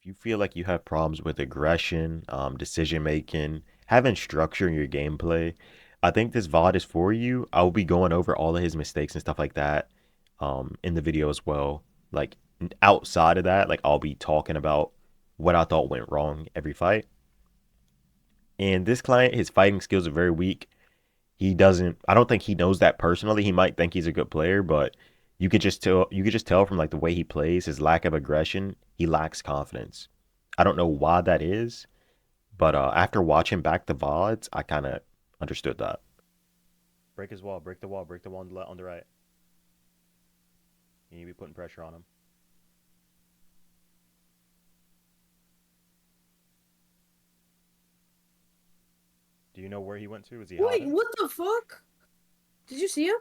If you feel like you have problems with aggression, decision making, having structure in your gameplay, I think this VOD is for you. I'll be going over all of his mistakes and stuff like that in the video as well. Like outside of that, like I'll be talking about what I thought went wrong every fight. And this client, his fighting skills are very weak. I don't think he knows that personally. He might think he's a good player, but you could just tell from like the way he plays, his lack of aggression, he lacks confidence. I don't know why that is, but after watching back the VODs, I kind of understood that. Break his wall, break the wall, break the wall on the right. You need to be putting pressure on him. Do you know where he went to? Is he Wait, hiding? what the fuck? Did you see him?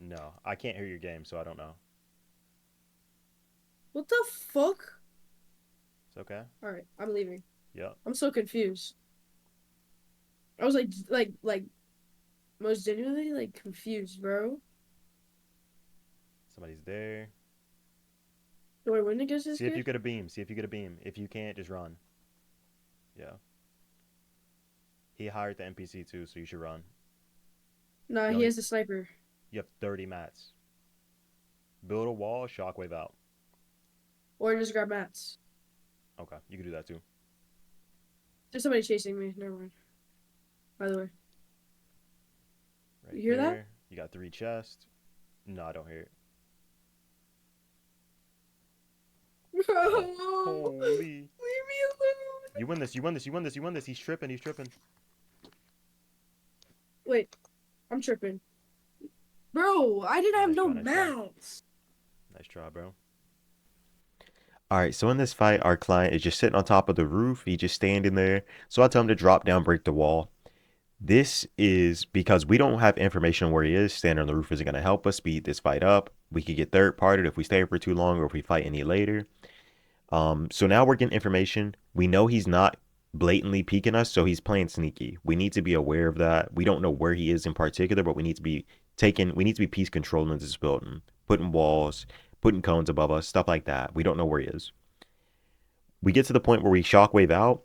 No, I can't hear your game, so I don't know. What the fuck? It's okay. All right, I'm leaving. Yep. I'm so confused. I was like, most genuinely like confused, bro. Somebody's there. Do I win against this See if you kid? get a beam. See if you get a beam. If you can't, just run. Yeah. He hired the NPC too, so you should run. Nah, You he only has the sniper. you have 30 mats. Build a wall, shockwave out. Or just grab mats. Okay, you can do that too. There's somebody chasing me. Never mind. By the way, Right you hear that? there. You got 3 chests. No, I don't hear it. Bro, Oh, holy. leave me alone. You win this, you win this, you win this, you win this. He's tripping, he's tripping. Wait, I'm tripping. Bro, I didn't have Nice no try, nice try. mats. Nice try, bro. All right, so in this fight, our client is just sitting on top of the roof. He's just standing there. So I tell him to drop down, break the wall. This is because we don't have information on where he is. Standing on the roof isn't going to help us speed this fight up. We could get third parted if we stay for too long or if we fight any later. So now we're getting information. We know he's not blatantly peeking us, so he's playing sneaky. We need to be aware of that. We don't know where he is in particular, but we need to be piece controlling this building, putting walls, putting cones above us, stuff like that. We don't know where he is. We get to the point where we shockwave out.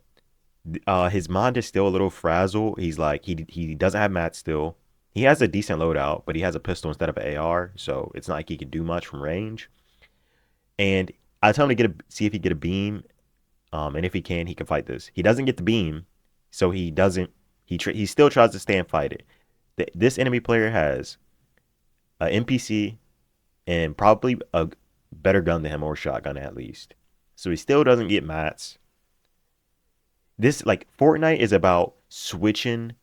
His mind is still a little frazzled. He's like he doesn't have mats still. He has a decent loadout, but he has a pistol instead of an AR, so it's not like he can do much from range. And I tell him to see if he get a beam, and if he can fight this. He doesn't get the beam, so he doesn't. He still tries to stand fight it. This enemy player has a NPC and probably a better gun than him or shotgun at least. So he still doesn't get mats. This like Fortnite is about switching.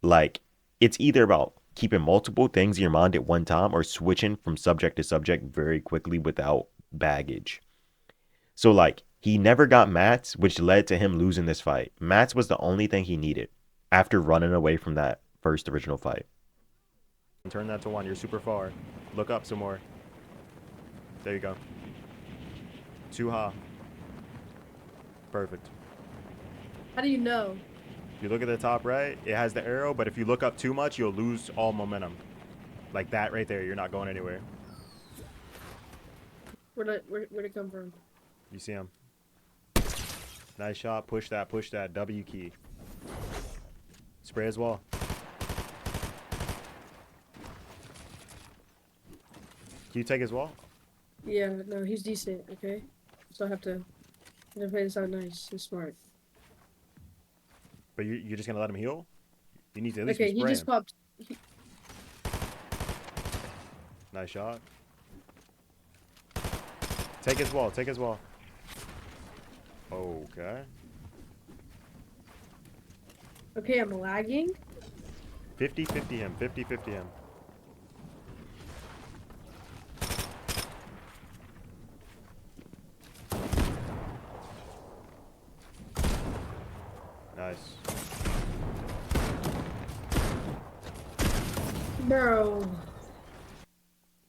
Like it's either about keeping multiple things in your mind at one time or switching from subject to subject very quickly without baggage. So like he never got mats, which led to him losing this fight. Mats was the only thing he needed after running away from that first original fight. Turn that to one. You're super far. Look up some more. There you go. Too high. Perfect. How do you know? If you look at the top right, it has the arrow, but if you look up too much, you'll lose all momentum. Like that right there, you're not going anywhere. Where'd it come from? You see him. Nice shot. Push that. W key. Spray as well. Can you take his wall? Yeah, no, he's decent. Okay, so I have to play this out nice and smart. But you're just gonna let him heal? You need to at least be Okay, he just spraying. popped. Nice shot. Take his wall. Take his wall. Okay. Okay, I'm lagging. 50-50 him. 50-50 him. Nice. Bro.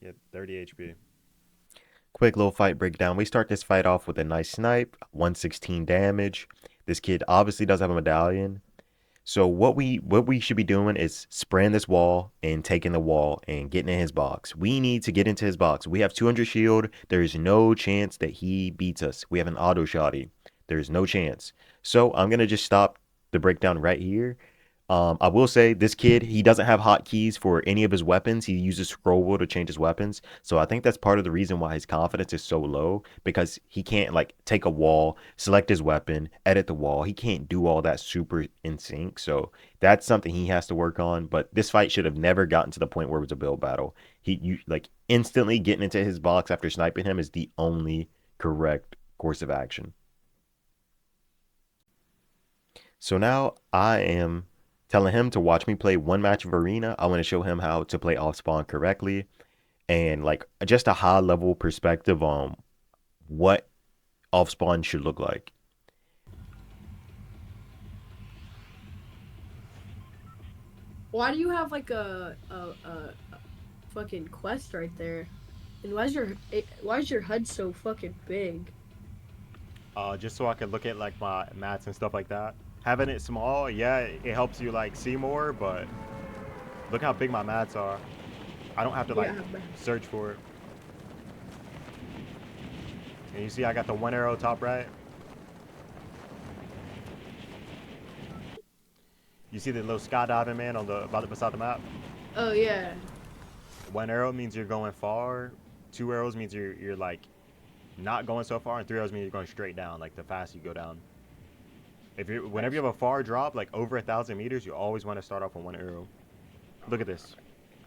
Yeah, 30 HP. Quick little fight breakdown. We start this fight off with a nice snipe, 116 damage. This kid obviously does have a medallion. So what we should be doing is spraying this wall and taking the wall and getting in his box. We need to get into his box. We have 200 shield. There is no chance that he beats us. We have an auto shotty. There is no chance. So I'm gonna just stop the breakdown right here. I will say this kid, he doesn't have hotkeys for any of his weapons. He uses scroll wheel to change his weapons. So I think that's part of the reason why his confidence is so low because he can't like take a wall, select his weapon, edit the wall. He can't do all that super in sync. So that's something he has to work on. But this fight should have never gotten to the point where it was a build battle. You like instantly getting into his box after sniping him is the only correct course of action. So now I am telling him to watch me play one match of arena. I want to show him how to play off spawn correctly and like just a high level perspective on what off spawn should look like. Why do you have like a fucking quest right there? And why is your HUD so fucking big? Just so I can look at like my mats and stuff like that. Having it small, yeah, it helps you like see more, but look how big my mats are. I don't have to like Yeah. search for it. And you see I got the one arrow top right. You see the little skydiving man on the about beside the map? Oh yeah. One arrow means you're going far. Two arrows means you're like not going so far, and three arrows means you're going straight down, like the faster you go down. If you whenever you have a far drop, like over 1,000 meters, you always want to start off with one arrow. Look at this.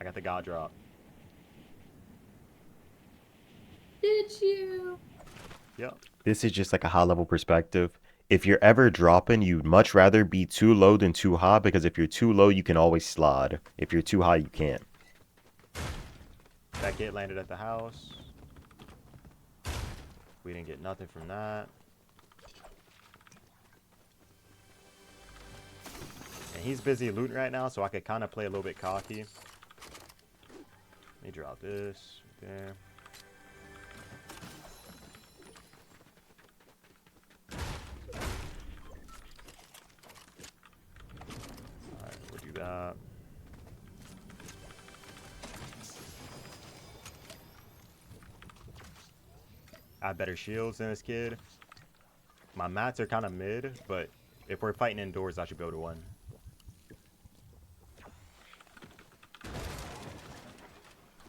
I got the god drop. Did you? Yep. This is just like a high level perspective. If you're ever dropping, you'd much rather be too low than too high because if you're too low, you can always slide. If you're too high, you can't. That kid landed at the house. We didn't get nothing from that. And he's busy looting right now, so I could kind of play a little bit cocky. Let me drop this there. Alright, we'll do that. I have better shields than this kid. My mats are kind of mid, but if we're fighting indoors, I should be able to win.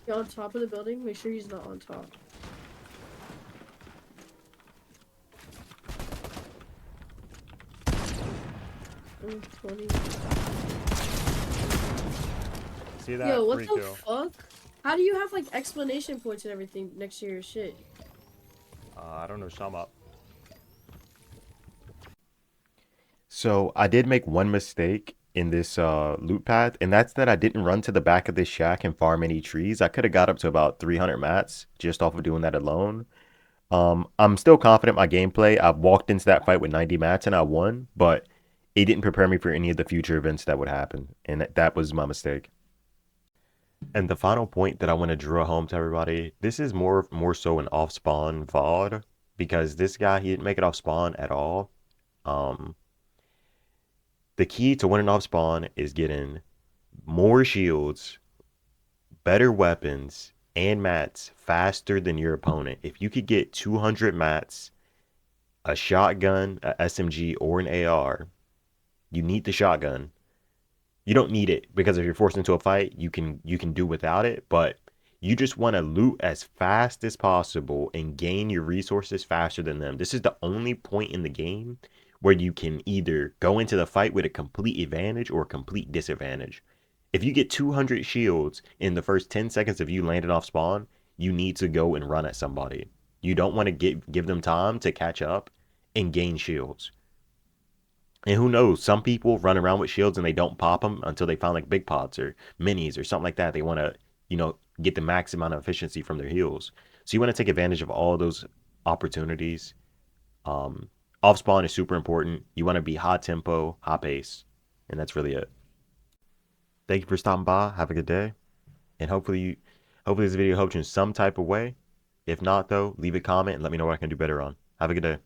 You on top of the building? Make sure he's not on top. Oh, 20. See that? Yo, what Free the kill. fuck? How do you have like explanation points and everything next to your shit? I don't know, sum up. So I did make one mistake in this loot path, and that's that I didn't run to the back of this shack and farm any trees. I could have got up to about 300 mats just off of doing that alone. I'm still confident in my gameplay. I walked into that fight with 90 mats and I won, but it didn't prepare me for any of the future events that would happen, and that was my mistake. And the final point that I want to draw home to everybody, this is more so an off spawn VOD because this guy he didn't make it off spawn at all. Um, the key to winning off spawn is getting more shields, better weapons, and mats faster than your opponent. If you could get 200 mats, a shotgun, a SMG, or an AR, you need the shotgun. You don't need it because if you're forced into a fight, you can do without it, but you just want to loot as fast as possible and gain your resources faster than them. This is the only point in the game where you can either go into the fight with a complete advantage or a complete disadvantage. If you get 200 shields in the first 10 seconds of you landing off spawn, you need to go and run at somebody. You don't want to give them time to catch up and gain shields. And who knows? Some people run around with shields and they don't pop them until they find like big pots or minis or something like that. They want to, get the max amount of efficiency from their heals. So you want to take advantage of all those opportunities. Um, Off spawn is super important. You want to be high tempo, high pace, and that's really it. Thank you for stopping by. Have a good day, and hopefully this video helped you in some type of way. If not, though, leave a comment and let me know what I can do better on. Have a good day.